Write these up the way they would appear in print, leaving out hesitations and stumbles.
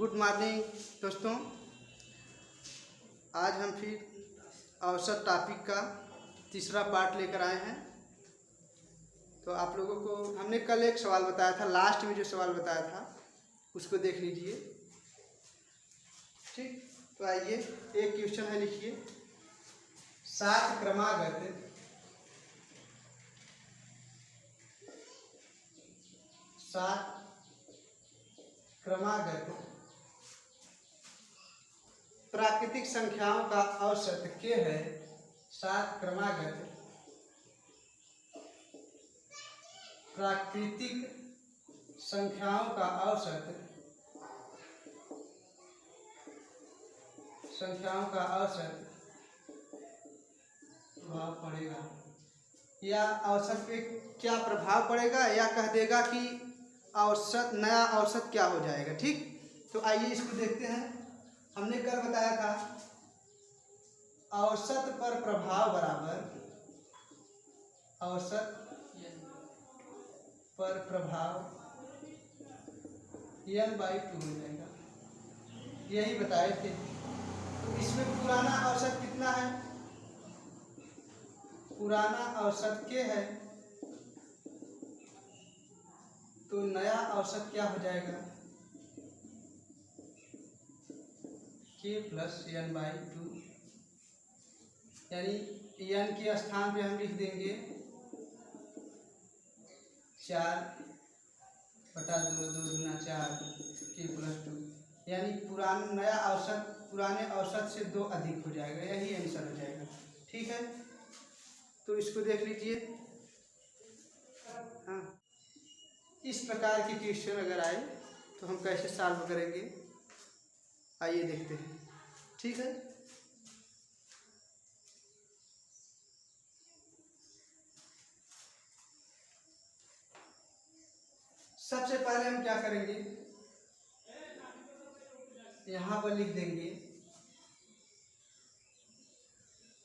Good morning दोस्तों। आज हम फिर औसत टॉपिक का तीसरा पार्ट लेकर आए हैं। तो आप लोगों को हमने कल एक सवाल बताया था, लास्ट में जो सवाल बताया था उसको देख लीजिए। ठीक, तो आइए एक क्वेश्चन है, लिखिए 7 क्रमागत प्राकृतिक संख्याओं का औसत के है। 7 क्रमागत प्राकृतिक संख्याओं का औसत प्रभाव पड़ेगा, या औसत पे क्या प्रभाव पड़ेगा, या कह देगा कि औसत नया औसत क्या हो जाएगा। ठीक, तो आइए इसको देखते हैं। हमने कल बताया था औसत पर प्रभाव बराबर औसत पर प्रभाव n/2 हो जाएगा, यही बताए थे। तो इसमें पुराना औसत कितना है? पुराना औसत के है, तो नया औसत क्या हो जाएगा? k + n/2, यानी n के स्थान पे हम लिख देंगे 4/2, 2 × 4 k + 2, यानी नया औसत पुराने औसत से 2 अधिक हो जाएगा, यही आंसर हो जाएगा। ठीक है, तो इसको देख लीजिए। हाँ, इस प्रकार के क्वेश्चन अगर आए तो हम कैसे सॉल्व करेंगे, आइए देखते हैं। ठीक है, सबसे पहले हम क्या करेंगे, यहाँ पर लिख देंगे,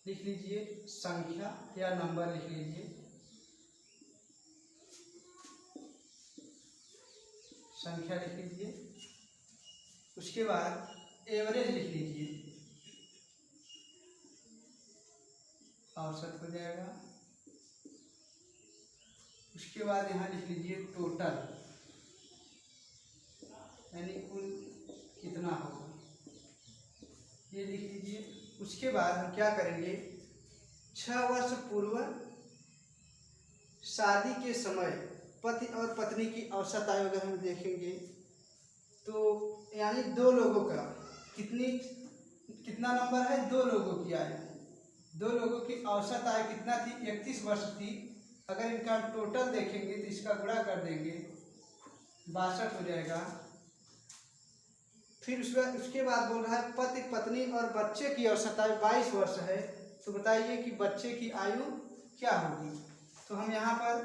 लिख लीजिए संख्या या नंबर लिख लीजिए, संख्या लिख लीजिए। उसके बाद एवरेज लिख लीजिए, औसत हो जाएगा। उसके बाद यहाँ लिख लीजिए टोटल, यानी कुल कितना होगा, ये लिख लीजिए। उसके बाद हम क्या करेंगे, 6 वर्ष पूर्व शादी के समय पति और पत्नी की औसत आयु अगर हम देखेंगे तो यानी 2 लोगों का कितना नंबर है, 2 लोगों की आयु, 2 लोगों की औसत आयु कितना थी, 31 वर्ष थी। अगर इनका टोटल देखेंगे तो इसका गुणा कर देंगे, 62 हो जाएगा। फिर उसके बाद बोल रहा है पति पत्नी और बच्चे की औसत आयु 22 वर्ष है। तो बताइए कि बच्चे की आयु क्या होगी। तो हम यहाँ पर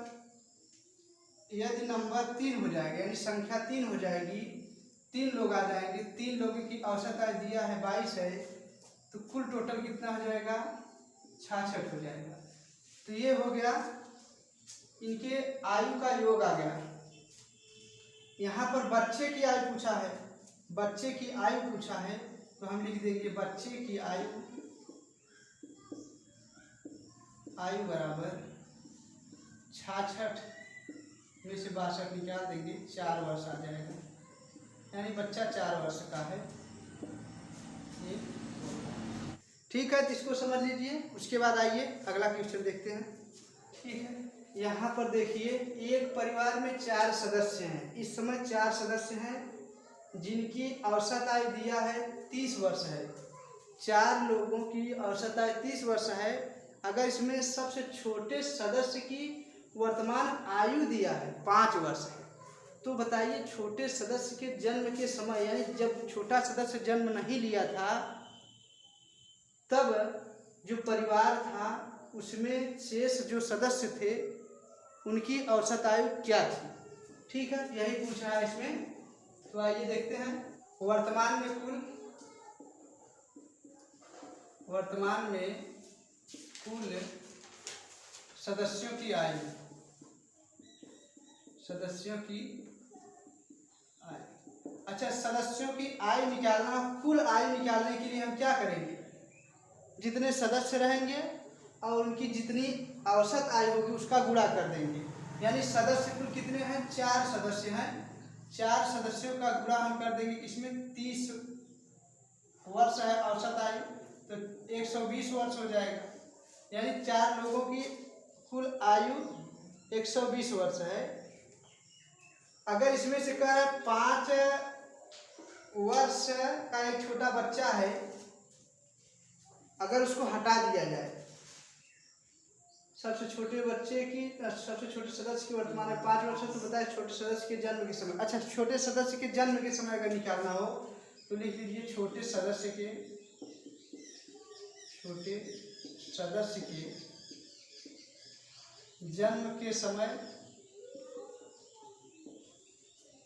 यदि नंबर 3 हो जाएगा, यानी संख्या 3 हो जाएगी, 3 लोग आ जाएंगे, 3 लोगों की औसत आयु दिया है 22 है, तो कुल टोटल कितना हो जाएगा, 66 हो जाएगा। तो ये हो गया, इनके आयु का योग आ गया। यहाँ पर बच्चे की आयु पूछा है, बच्चे की आयु पूछा है, तो हम लिख देंगे बच्चे की आयु बराबर 66 में से 62 निकाल देंगे, 4 वर्ष आ जाएगा, यानी बच्चा 4 वर्ष का है। ये ठीक है, तो इसको समझ लीजिए। उसके बाद आइए अगला क्वेश्चन देखते हैं। ठीक है, यहाँ पर देखिए एक परिवार में 4 सदस्य हैं। इस समय 4 सदस्य हैं जिनकी औसत आयु दिया है 30 वर्ष है। 4 लोगों की औसत आयु 30 वर्ष है। अगर इसमें सबसे छोटे सदस्य की वर्तमान आयु दिया है 5 वर्ष है, तो बताइए छोटे सदस्य के जन्म के समय, यानी जब छोटा सदस्य जन्म नहीं लिया था तब जो परिवार था उसमें शेष जो सदस्य थे उनकी औसत आयु क्या थी। ठीक है, यही पूछा है इसमें। तो आइए देखते हैं। वर्तमान में कुल सदस्यों की आयु अच्छा, सदस्यों की आयु निकालना, कुल आयु निकालने के लिए हम क्या करेंगे, जितने सदस्य रहेंगे और उनकी जितनी औसत आयु होगी उसका गुणा कर देंगे। यानी सदस्य कुल कितने हैं, 4 सदस्य हैं, 4 सदस्यों का गुणा हम कर देंगे किसमें, 30 वर्ष है औसत आयु, तो 120 वर्ष हो जाएगा। यानी 4 लोगों की कुल आयु 120 वर्ष है। अगर इसमें से कह 5 वर्ष का एक छोटा बच्चा है, अगर उसको हटा दिया जाए, सबसे छोटे बच्चे की, सबसे छोटे सदस्य की वर्तमान में 5 वर्ष है, तो बताए छोटे सदस्य के जन्म के समय। अच्छा, छोटे सदस्य के जन्म के समय अगर निकालना हो तो लिख लीजिए छोटे सदस्य के जन्म के समय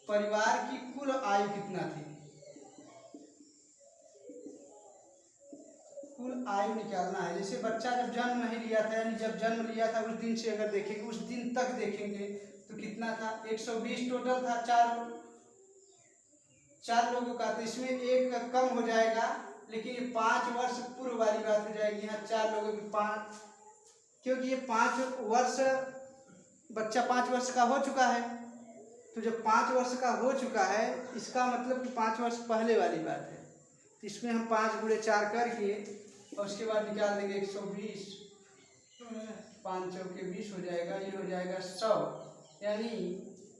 परिवार की कुल आयु कितना थी, कुल आयु निकालना है। जैसे बच्चा जब जन्म नहीं लिया था, यानी जब जन्म लिया था उस दिन से अगर देखेंगे, उस दिन तक देखेंगे तो कितना था, 120 टोटल था, 4 लोगों का, तो इसमें एक कम हो जाएगा, लेकिन 5 वर्ष पूर्व वाली बात हो जाएगी। यहाँ 4 लोगों की 5, क्योंकि ये 5 वर्ष, बच्चा 5 वर्ष का हो चुका है, तो जब 5 वर्ष का हो चुका है इसका मतलब कि 5 वर्ष पहले वाली बात है। तो इसमें हम 5 गुणे 4 करके और उसके बाद निकाल देंगे 120, 5 चौके 20 हो जाएगा, ये हो जाएगा 100। यानी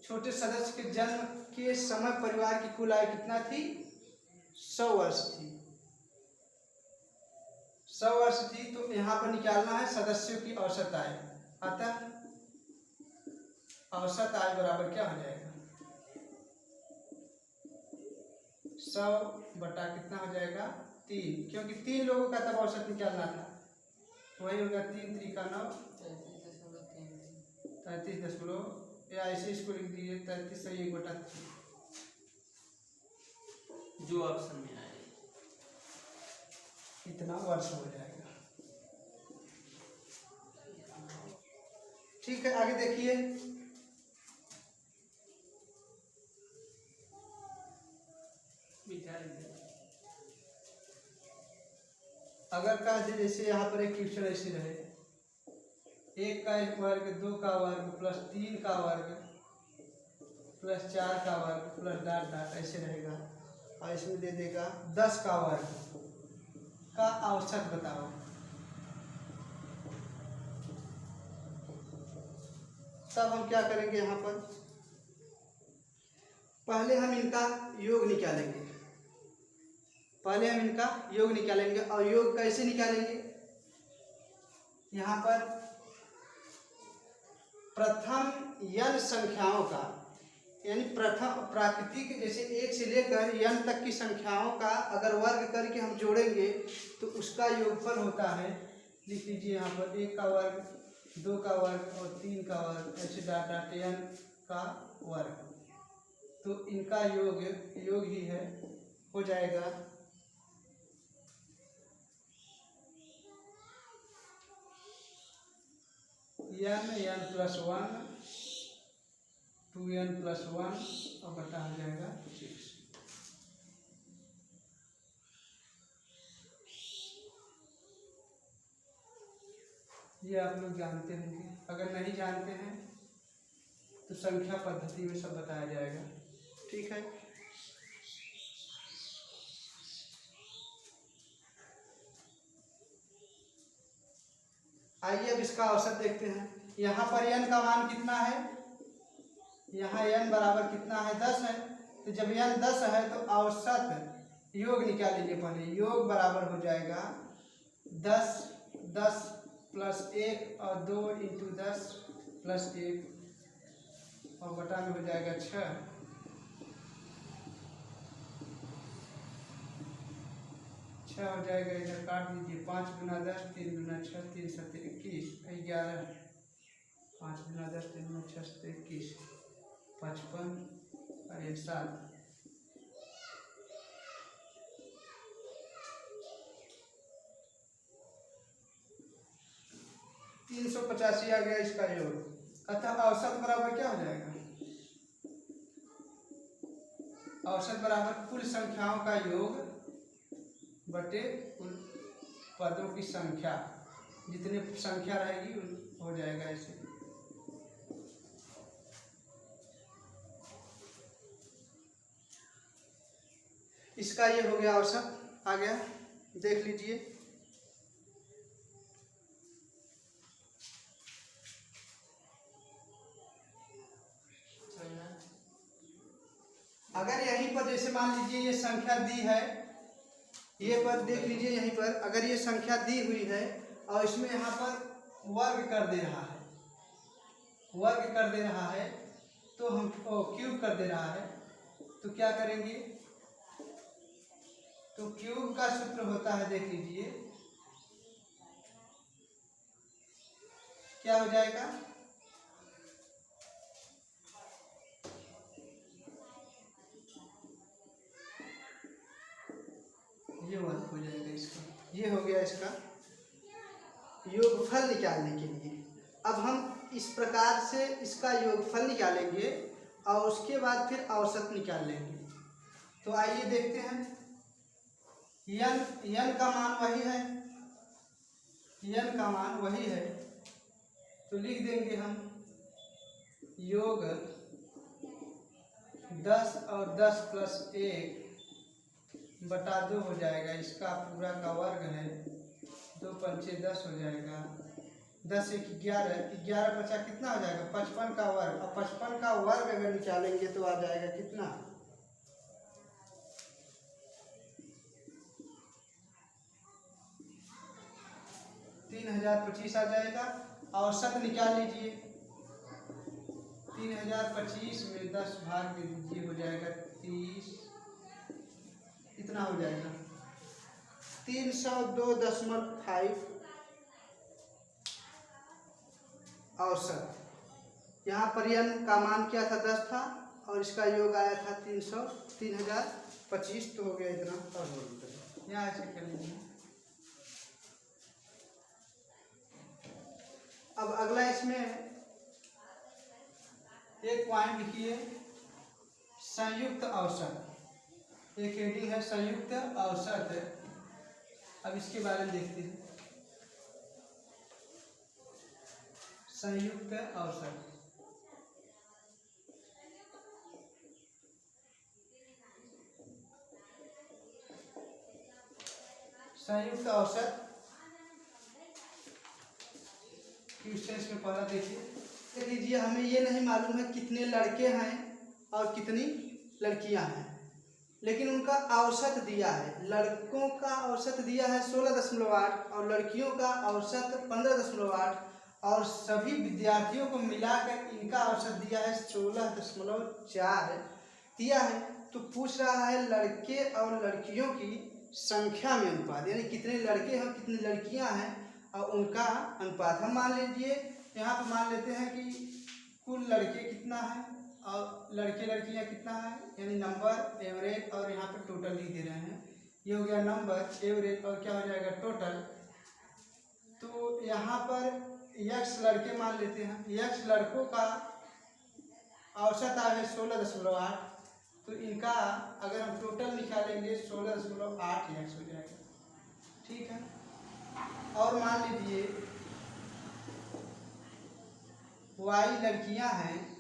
छोटे सदस्य के जन्म के समय परिवार की कुल आयु कितना थी, 100 वर्ष थी, 100 वर्ष थी। तो यहाँ पर निकालना है सदस्यों की औसत आयु। अतः औसत आयु बराबर क्या हो जाएगा, 100 बटा कितना हो जाएगा, 3, क्योंकि 3 लोगों का तब औसत निकालना था, वही होगा 3 3 का 9, 33 या ऐसे इसको लिख दीजिए 33 से 1 बटा 3, जो ऑप्शन में आए इतना वर्ष हो जाएगा। ठीक है, आगे देखिए। अगर का जैसे यहाँ पर एक क्वेश्चन ऐसे रहे, 1 का वर्ग, 2 का वर्ग प्लस 3 का वर्ग प्लस 4 का वर्ग प्लस डॉट डॉट ऐसे रहेगा, और इसमें दे देगा 10 का वर्ग का औसत बताओ। तब हम क्या करेंगे, यहाँ पर पहले हम इनका योग निकालेंगे, और योग कैसे निकालेंगे, यहाँ पर प्रथम n संख्याओं का, यानी प्रथम प्राकृतिक जैसे 1 से लेकर n तक की संख्याओं का अगर वर्ग करके हम जोड़ेंगे तो उसका योगफल होता है। लिख लीजिए यहाँ पर 1 का वर्ग, 2 का वर्ग और 3 का वर्ग, ऐसे डॉट डॉट n का वर्ग, तो इनका योग ही है, हो जाएगा n प्लस 1 2n प्लस 1 और बटा हो जाएगा 6। ये आप लोग जानते होंगे, अगर नहीं जानते हैं तो संख्या पद्धति में सब बताया जाएगा। ठीक है, आइए अब इसका औसत देखते हैं। यहाँ पर n का मान कितना है, यहाँ n बराबर कितना है, 10 है, तो जब n 10 है तो औसत योग निकाल लीजिए। पहले योग बराबर हो जाएगा 10 10 प्लस 1 और 2 इंटू 10 प्लस 1 और बटा में हो जाएगा 6। 6 हो जाएगा, इधर काट दीजिए, 5 गुना 10 3 गुना 6 3 7 21 11, 5 गुना 10 3 गुना 6 7 21 55 और 7। 385 आ गया इसका योग। अतः औसत बराबर क्या हो जाएगा, औसत बराबर कुल संख्याओं का योग बटे कुल पदों की संख्या, जितनी संख्या रहेगी हो जाएगा ऐसे। इसका ये हो गया औसत आ गया, देख लीजिए। अगर यहीं पर जैसे मान लीजिए ये संख्या दी है, ये पद देख लीजिए यहीं पर, अगर ये संख्या दी हुई है और इसमें यहाँ पर वर्ग कर दे रहा है, वर्ग कर दे रहा है, तो हम क्यूब कर दे रहा है, तो क्या करेंगे, तो क्यूब का सूत्र होता है, देख लीजिए क्या हो जाएगा, ये वर्ग हो जाएगा इसका। ये हो गया इसका योगफल निकालने के लिए। अब हम इस प्रकार से इसका योगफल निकालेंगे और उसके बाद फिर औसत निकाल लेंगे। तो आइए देखते हैं, यन का मान वही है, यन का मान वही है, तो लिख देंगे हम योग 10 और 10 प्लस 1 बटा 2 हो जाएगा। इसका पूरा का वर्ग है, 2 पंचे 10 हो जाएगा, 10 एक 11, 11 बचा कितना हो जाएगा, 55 का वर्ग। अब 55 का वर्ग अगर निकालेंगे तो आ जाएगा कितना, 3025 आ जाएगा। औसत निकाल लीजिए, 3025 में 10 भाग दे दीजिए, हो जाएगा 30, कितना हो जाएगा 302.5 औसत। यहाँ पर यन का मान क्या था, 10 था और इसका योग आया था 3025, तो हो गया इतना। और यहाँ ऐसे कर लीजिए। अब अगला इसमें एक पॉइंट लिखिए, संयुक्त औसत, एक हेडिंग है संयुक्त औसत। अब इसके बारे में देखते हैं, संयुक्त औसत। संयुक्त औसत क्वेश्चन में पहला देखिए, लीजिए हमें ये नहीं मालूम है कितने लड़के हैं और कितनी लड़कियां हैं, लेकिन उनका औसत दिया है। लड़कों का औसत दिया है 16.8 और लड़कियों का औसत 15.8 और सभी विद्यार्थियों को मिलाकर इनका औसत दिया है 16.4 दिया है। तो पूछ रहा है लड़के और लड़कियों की संख्या में अनुपात, यानी कितने लड़के हैं कितनी लड़कियां हैं और उनका अनुपात। हम मान लीजिए यहाँ पर मान लेते हैं कि कुल लड़के कितना है और लड़के लड़कियाँ कितना है, यानी नंबर, एवरेज और यहाँ पर टोटल लिख दे रहे हैं। ये हो गया नंबर, एवरेज और क्या हो जाएगा टोटल। तो यहाँ पर x लड़के मान लेते हैं, x लड़कों का औसत आया है 16.8, तो इनका अगर हम टोटल निकालेंगे 16.8 x हो जाएगा, ठीक है। और मान लीजिए y लड़कियां हैं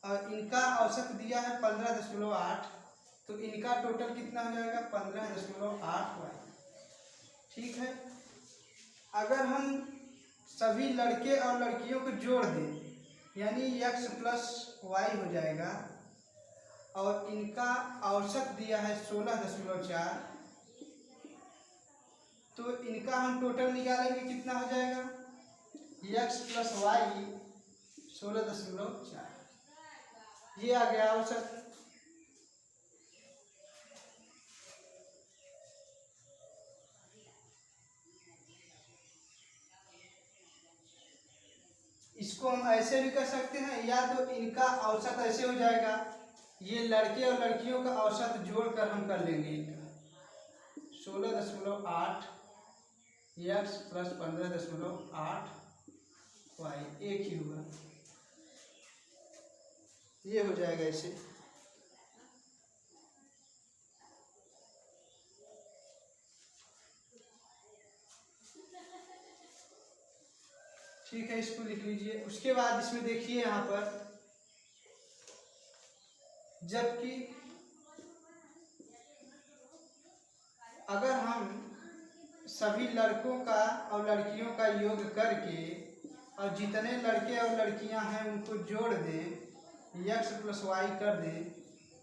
और इनका औसत दिया है 15.8, तो इनका टोटल कितना हो जाएगा 15.8 y, ठीक है। अगर हम सभी लड़के और लड़कियों को जोड़ दें यानी x प्लस y हो जाएगा और इनका औसत दिया है 16.4, तो इनका हम टोटल निकालेंगे कितना हो जाएगा x प्लस y 16.4, ये आ गया औसत। इसको हम ऐसे भी कर सकते हैं, या तो इनका औसत ऐसे हो जाएगा, ये लड़के और लड़कियों का औसत जोड़कर हम कर लेंगे इनका 16.8 x प्लस 15.8 y, एक ही हुआ, ये हो जाएगा ऐसे। ठीक है, इसको लिख लीजिए। उसके बाद इसमें देखिए यहाँ पर, जबकि अगर हम सभी लड़कों का और लड़कियों का योग करके और जितने लड़के और लड़कियां हैं उनको जोड़ दें, x + y कर दें,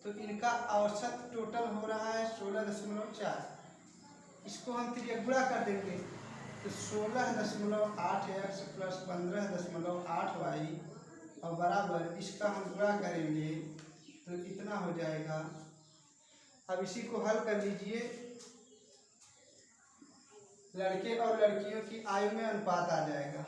तो इनका औसत टोटल हो रहा है 16.4। इसको हम फिर गुणा कर देंगे तो 16.8x + 15.8y और बराबर इसका हम गुणा करेंगे तो इतना हो जाएगा। अब इसी को हल कर लीजिए। लड़के और लड़कियों की आयु में अनुपात आ जाएगा।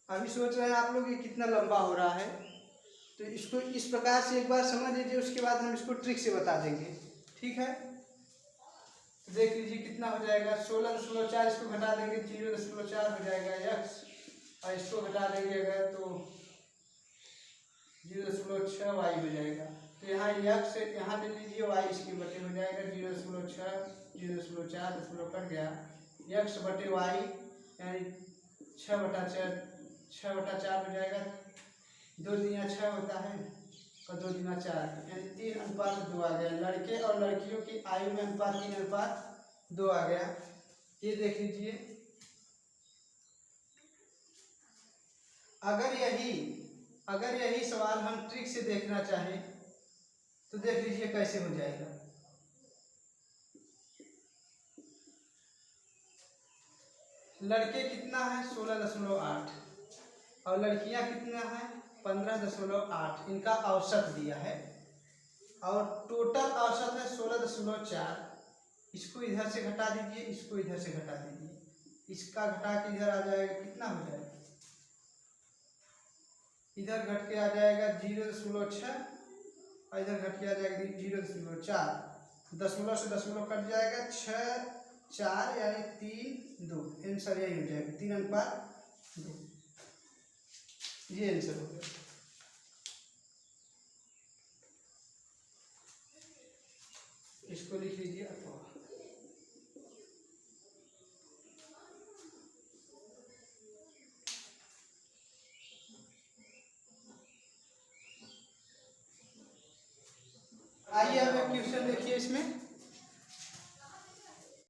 अभी सोच रहे हैं आप लोग ये कितना लंबा हो रहा है, तो इसको इस प्रकार से एक बार समझ लीजिए, उसके बाद हम इसको ट्रिक से बता देंगे। ठीक है, तो देख लीजिए कितना हो जाएगा। 16.4 इसको घटा देंगे 0.4 हो जाएगा x, और इसको घटा देंगे अगर तो 0.6y हो जाएगा। तो यहाँ x यहाँ ले लीजिए, y इसके बटे हो जाएगा 0.6 0.4 दशमलव कट गया, x बटे y यानी 6/4 हो जाएगा। 2 दूनी 6 होता है और 2 दूनी 4 यानी 3:2 आ गया। लड़के और लड़कियों की आयु में अनुपात 3:2 आ गया। ये देख लीजिए। अगर यही सवाल हम ट्रिक से देखना चाहें तो देख लीजिए कैसे हो जाएगा। लड़के कितना है 16.8 और लड़कियां कितना है 15.8। इनका औसत दिया है और टोटल औसत है 16.4। इसको इधर से घटा दीजिए, इसको इधर से घटा दीजिए, इसका घटा के इधर आ जाएगा, कितना हो जाएगा, इधर घट के आ जाएगा 0.6 और इधर घट के आ जाएगा 0.4। दशमलव से दशमलव कट जाएगा, 6/4 यानी 3:2। आंसर यही हो जाएगा 3:2। ये आंसर हो गया। इसको लिख लीजिए अथवा आइए अब एक क्वेश्चन देखिए इसमें।